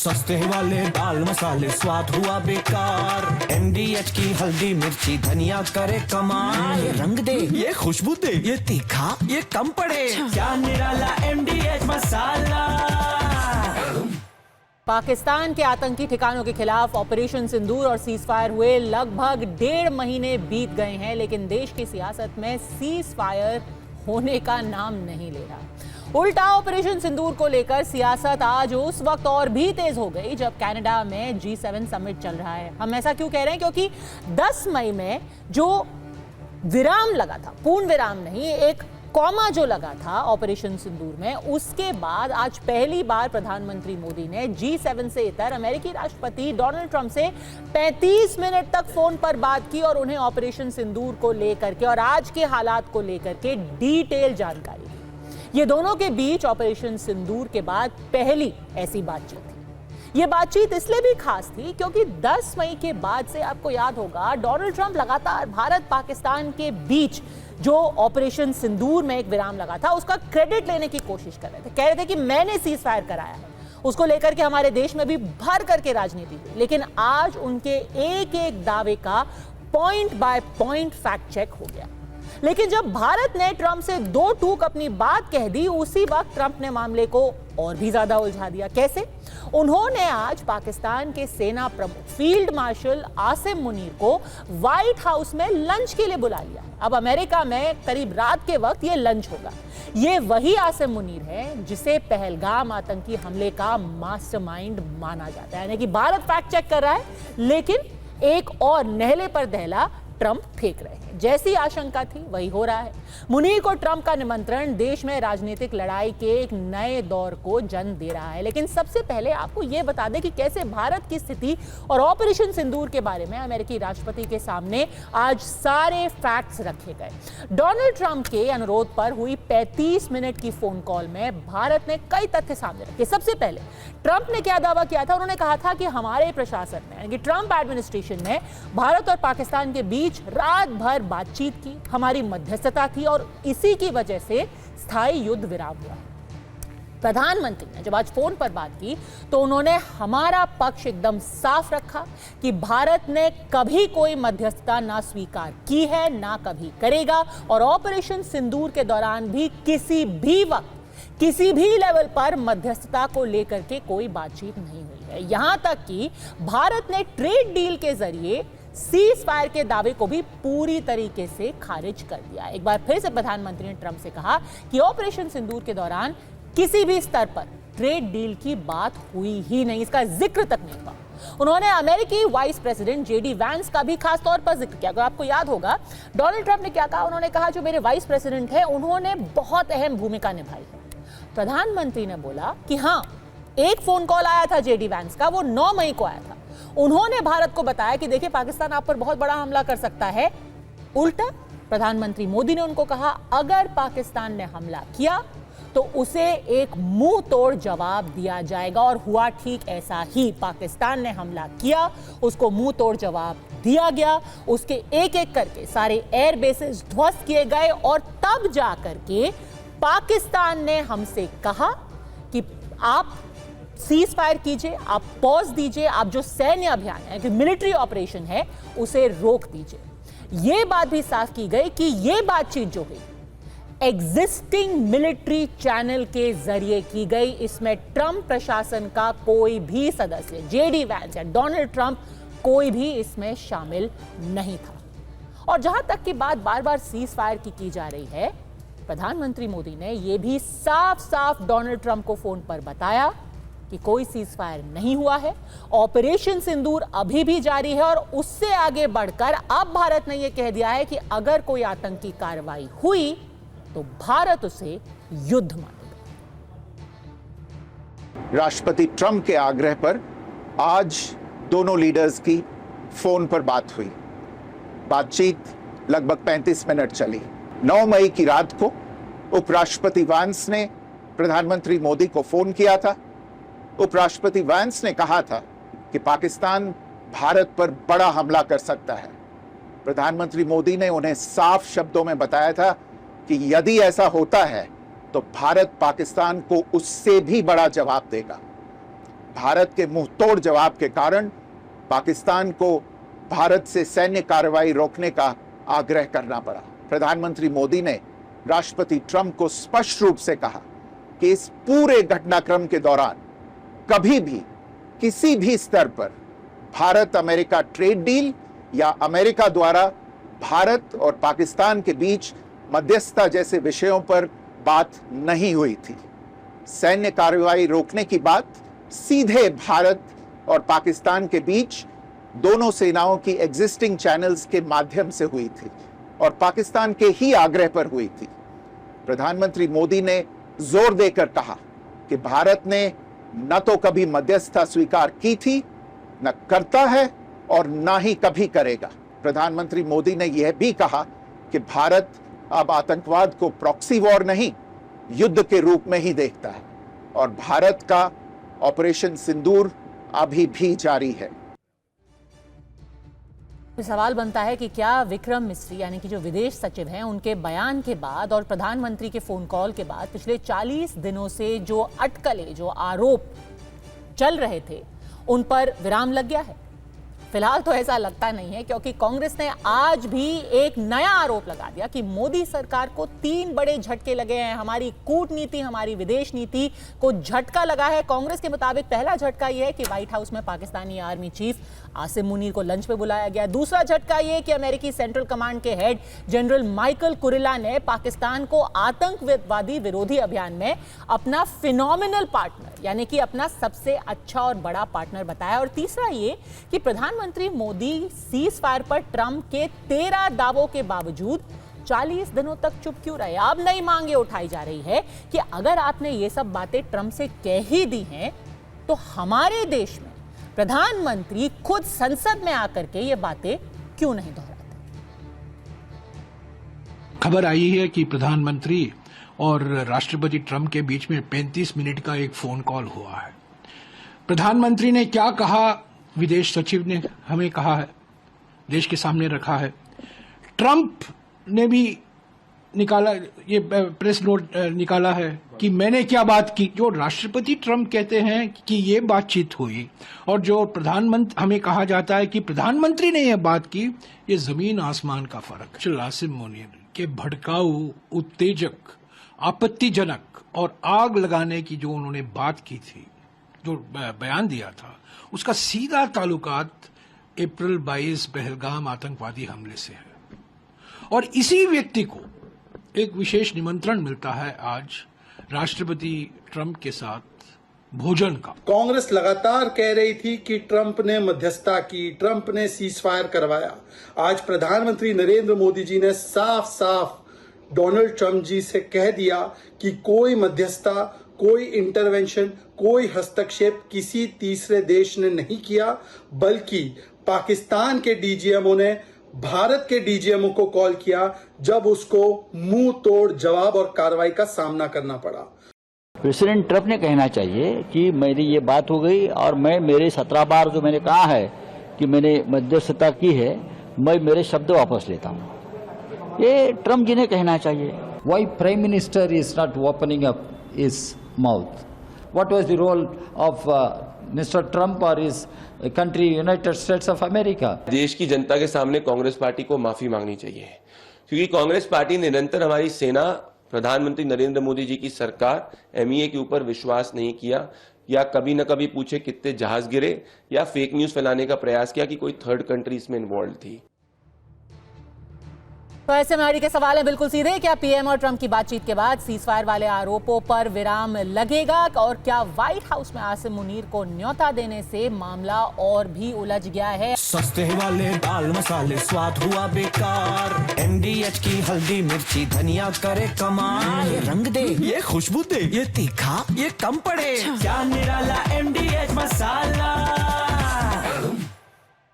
सस्ते वाले दाल मसाले स्वाद हुआ बेकार। MDH की हल्दी मिर्ची धनिया करे कमाल। ये रंग दे, ये खुशबू दे, ये तीखा, ये कम पड़े। क्या निराला MDH मसाला। पाकिस्तान के आतंकी ठिकानों के खिलाफ ऑपरेशन सिंदूर और सीज फायर हुए लगभग 1.5 महीने बीत गए हैं, लेकिन देश की सियासत में सीज फायर होने का नाम नहीं ले रहा। उल्टा ऑपरेशन सिंदूर को लेकर सियासत आज उस वक्त और भी तेज हो गई जब कनाडा में G7 समिट चल रहा है। हम ऐसा क्यों कह रहे हैं? क्योंकि 10 मई में जो विराम लगा था, पूर्ण विराम नहीं, एक कॉमा जो लगा था ऑपरेशन सिंदूर में, उसके बाद आज पहली बार प्रधानमंत्री मोदी ने G7 से इतर अमेरिकी राष्ट्रपति डोनाल्ड ट्रंप से 35 मिनट तक फोन पर बात की और उन्हें ऑपरेशन सिंदूर को लेकर के और आज के हालात को लेकर के डिटेल जानकारी दी। ये दोनों के बीच ऑपरेशन सिंदूर के बाद पहली ऐसी बातचीत थी। ये बातचीत इसलिए भी खास थी क्योंकि 10 मई के बाद से आपको याद होगा डोनाल्ड ट्रंप लगातार भारत पाकिस्तान के बीच जो ऑपरेशन सिंदूर में एक विराम लगा था उसका क्रेडिट लेने की कोशिश कर रहे थे। कह रहे थे कि मैंने सीज फायर कराया है। उसको लेकर के हमारे देश में भी भर करके राजनीति हुई, लेकिन आज उनके एक एक दावे का point by point fact check हो गया। लेकिन जब भारत ने ट्रंप से 2 टूक अपनी बात कह दी, उसी वक्त ट्रंप ने मामले को और भी ज्यादा उलझा दिया। कैसे? उन्होंने आज पाकिस्तान के सेना प्रमुख फील्ड मार्शल आसिम मुनीर को व्हाइट हाउस में लंच के लिए बुला लिया। अब अमेरिका में करीब रात के वक्त ये लंच होगा। ये वही आसिम मुनीर है जिसे पहलगाम आतंकी हमले का मास्टरमाइंड माना जाता है। यानी कि भारत फैक्ट चेक कर रहा है, लेकिन एक और नहले पर दहला ट्रंप फेंक रहे हैं। जैसी आशंका थी वही हो रहा है। मुनीर को ट्रंप का निमंत्रण देश में राजनीतिक लड़ाई के एक नए दौर को जन्म दे रहा है। लेकिन सबसे पहले आपको यह बता दें कि कैसे भारत की स्थिति और ऑपरेशन सिंदूर के बारे में अमेरिकी राष्ट्रपति के सामने आज सारे फैक्ट्स रखे गए। डोनाल्ड ट्रंप के अनुरोध पर हुई 35 मिनट की फोन कॉल में भारत ने कई तथ्य सामने रखे। सबसे पहले ट्रंप ने क्या दावा किया था? उन्होंने कहा था कि हमारे प्रशासन में, यानी कि ट्रंप एडमिनिस्ट्रेशन में भारत और पाकिस्तान के बीच रात भर बातचीत की, हमारी मध्यस्थता थी और इसी की वजह से स्थायी युद्ध विराम हुआ। प्रधानमंत्री ने जब आज फोन पर बात की तो उन्होंने हमारा पक्ष एकदम साफ रखा कि भारत ने कभी कोई मध्यस्थता ना स्वीकार की है, ना कभी करेगा, और ऑपरेशन सिंदूर के दौरान भी किसी भी वक्त किसी भी लेवल पर मध्यस्थता को लेकर के कोई बातचीत नहीं हुई है। यहां तक कि भारत ने ट्रेड डील के जरिए सीज फायर के दावे को भी पूरी तरीके से खारिज कर दिया। एक बार फिर से प्रधानमंत्री ने ट्रंप से कहा कि ऑपरेशन सिंदूर के दौरान किसी भी स्तर पर ट्रेड डील की बात हुई ही नहीं, इसका जिक्र तक नहीं हुआ। उन्होंने अमेरिकी वाइस प्रेसिडेंट JD वैंस का भी खास तौर पर जिक्र किया। अगर आपको याद होगा डोनाल्ड ट्रंप ने क्या कहा? उन्होंने कहा जो मेरे वाइस प्रेसिडेंट है उन्होंने बहुत अहम भूमिका निभाई है। प्रधानमंत्री ने बोला कि हाँ, एक फोन कॉल आया था JD वैंस का, वो 9 मई को आया था। उन्होंने भारत को बताया कि देखिए पाकिस्तान आप पर बहुत बड़ा हमला कर सकता है। उल्टा प्रधानमंत्री मोदी ने उनको कहा अगर पाकिस्तान ने हमला किया तो उसे एक मुंह तोड़ जवाब दिया जाएगा, और हुआ ठीक ऐसा ही। पाकिस्तान ने हमला किया, उसको मुंह तोड़ जवाब दिया गया, उसके एक एक करके सारे एयर बेसेस ध्वस्त किए गए, और तब जाकर के पाकिस्तान ने हमसे कहा कि आप सीज फायर कीजिए, आप पॉज दीजिए, आप जो सैन्य अभियान है कि मिलिट्री ऑपरेशन है उसे रोक दीजिए। यह बात भी साफ की गई कि यह बातचीत जो हुई एग्जिस्टिंग मिलिट्री चैनल के जरिए की गई। इसमें ट्रंप प्रशासन का कोई भी सदस्य, JD वैंस या डोनाल्ड ट्रंप, कोई भी इसमें शामिल नहीं था। और जहां तक की बात बार बार सीज फायर की जा रही है, प्रधानमंत्री मोदी ने यह भी साफ साफ डोनाल्ड ट्रंप को फोन पर बताया कि कोई सीज फायर नहीं हुआ है, ऑपरेशन सिंदूर अभी भी जारी है, और उससे आगे बढ़कर अब भारत ने यह कह दिया है कि अगर कोई आतंकी कार्रवाई हुई तो भारत उसे युद्ध मानेगा। राष्ट्रपति ट्रंप के आग्रह पर आज दोनों लीडर्स की फोन पर बात हुई। बातचीत लगभग 35 मिनट चली। 9 मई की रात को उपराष्ट्रपति वैंस ने प्रधानमंत्री मोदी को फोन किया था। उपराष्ट्रपति वैंस ने कहा था कि पाकिस्तान भारत पर बड़ा हमला कर सकता है। प्रधानमंत्री मोदी ने उन्हें साफ शब्दों में बताया था कि यदि ऐसा होता है तो भारत पाकिस्तान को उससे भी बड़ा जवाब देगा। भारत के मुंह तोड़ जवाब के कारण पाकिस्तान को भारत से सैन्य कार्रवाई रोकने का आग्रह करना पड़ा। प्रधानमंत्री मोदी ने राष्ट्रपति ट्रंप को स्पष्ट रूप से कहा कि इस पूरे घटनाक्रम के दौरान कभी भी किसी भी स्तर पर भारत अमेरिका ट्रेड डील या अमेरिका द्वारा भारत और पाकिस्तान के बीच मध्यस्थता जैसे विषयों पर बात नहीं हुई थी। सैन्य कार्रवाई रोकने की बात सीधे भारत और पाकिस्तान के बीच दोनों सेनाओं की एग्जिस्टिंग चैनल्स के माध्यम से हुई थी और पाकिस्तान के ही आग्रह पर हुई थी। प्रधानमंत्री मोदी ने जोर देकर कहा कि भारत ने न तो कभी मध्यस्थता स्वीकार की थी, न करता है और न ही कभी करेगा। प्रधानमंत्री मोदी ने यह भी कहा कि भारत अब आतंकवाद को प्रॉक्सी वॉर नहीं, युद्ध के रूप में ही देखता है और भारत का ऑपरेशन सिंदूर अभी भी जारी है। सवाल बनता है कि क्या विक्रम मिस्री यानी कि जो विदेश सचिव हैं उनके बयान के बाद और प्रधानमंत्री के फोन कॉल के बाद पिछले 40 दिनों से जो अटकलें, जो आरोप चल रहे थे, उन पर विराम लग गया है? फिलहाल तो ऐसा लगता नहीं है, क्योंकि कांग्रेस ने आज भी एक नया आरोप लगा दिया कि मोदी सरकार को 3 बड़े झटके लगे हैं। हमारी कूटनीति, हमारी विदेश नीति को झटका लगा है। कांग्रेस के मुताबिक पहला झटका यह है कि व्हाइट हाउस में पाकिस्तानी आर्मी चीफ आसिम मुनीर को लंच पे बुलाया गया। दूसरा झटका यह कि अमेरिकी सेंट्रल कमांड के हेड जनरल माइकल कुरिल्ला ने पाकिस्तान को आतंकवादी विरोधी अभियान में अपना फिनोमिनल पार्टनर यानी कि अपना सबसे अच्छा और बड़ा पार्टनर बताया। और तीसरा ये कि प्रधानमंत्री मोदी सीज फायर पर ट्रंप के 13 दावों के बावजूद 40 दिनों तक चुप क्यों रहे? अब नई मांगे उठाई जा रही है कि अगर आपने ये सब बातें ट्रंप से कह ही दी हैं तो हमारे देश में प्रधानमंत्री खुद संसद में आकर के ये बातें क्यों नहीं दोहराते? खबर आई है कि प्रधानमंत्री और राष्ट्रपति ट्रंप के बीच में 35 मिनट का एक फोन कॉल हुआ है। प्रधानमंत्री ने क्या कहा, विदेश सचिव ने हमें कहा है, देश के सामने रखा है। ट्रंप ने भी निकाला, ये प्रेस नोट निकाला है कि मैंने क्या बात की। जो राष्ट्रपति ट्रंप कहते हैं कि ये बातचीत हुई और जो प्रधानमंत्री, हमें कहा जाता है कि प्रधानमंत्री ने यह बात की, ये जमीन आसमान का फर्क है। आसिम मुनीर के भड़काऊ, उत्तेजक, आपत्तिजनक और आग लगाने की जो उन्होंने बात की थी, जो बयान दिया था, उसका सीधा ताल्लुकात अप्रैल 22 पहलगाम आतंकवादी हमले से है। और इसी व्यक्ति को एक विशेष निमंत्रण मिलता है आज राष्ट्रपति ट्रंप के साथ भोजन का। कांग्रेस लगातार कह रही थी कि ट्रंप ने मध्यस्थता की, ट्रंप ने सीज फायर करवाया। आज प्रधानमंत्री नरेंद्र मोदी जी ने साफ साफ डोनाल्ड ट्रंप जी से कह दिया कि कोई मध्यस्थता, कोई इंटरवेंशन, कोई हस्तक्षेप किसी तीसरे देश ने नहीं किया, बल्कि पाकिस्तान के डीजीएमओ ने भारत के डीजीएमओ को कॉल किया जब उसको मुंह तोड़ जवाब और कार्रवाई का सामना करना पड़ा। प्रेसिडेंट ट्रंप ने कहना चाहिए कि मेरी ये बात हो गई और मैं मेरे 17 बार जो मैंने कहा है कि मैंने मध्यस्थता की है, मैं मेरे शब्द वापस लेता हूं। ये ट्रंप जी ने कहना चाहिए। Why Prime Minister is not opening up his mouth? What was the role of Mr. Trump or his country, United States of America? देश की जनता के सामने कांग्रेस पार्टी को माफी मांगनी चाहिए, क्योंकि कांग्रेस पार्टी निरंतर हमारी सेना, प्रधानमंत्री नरेंद्र मोदी जी की सरकार, एमईए के ऊपर विश्वास नहीं किया, या कभी न कभी पूछे कितने जहाज गिरे, या फेक न्यूज फैलाने का प्रयास किया कि कोई थर्ड कंट्री इसमें इन्वॉल्व थी। तो ऐसे में हमारी के सवाल है बिल्कुल सीधे, क्या पीएम और ट्रंप की बातचीत के बाद सीजफायर वाले आरोपों पर विराम लगेगा? और क्या व्हाइट हाउस में आसिम मुनीर को न्योता देने से मामला और भी उलझ गया है? सस्ते वाले दाल मसाले स्वाद हुआ बेकार, MDH की हल्दी मिर्ची धनिया करे कमाल। ये रंग दे, ये खुशबू दे, ये तीखा, ये कम पड़े, क्या निराला MDH मसाला।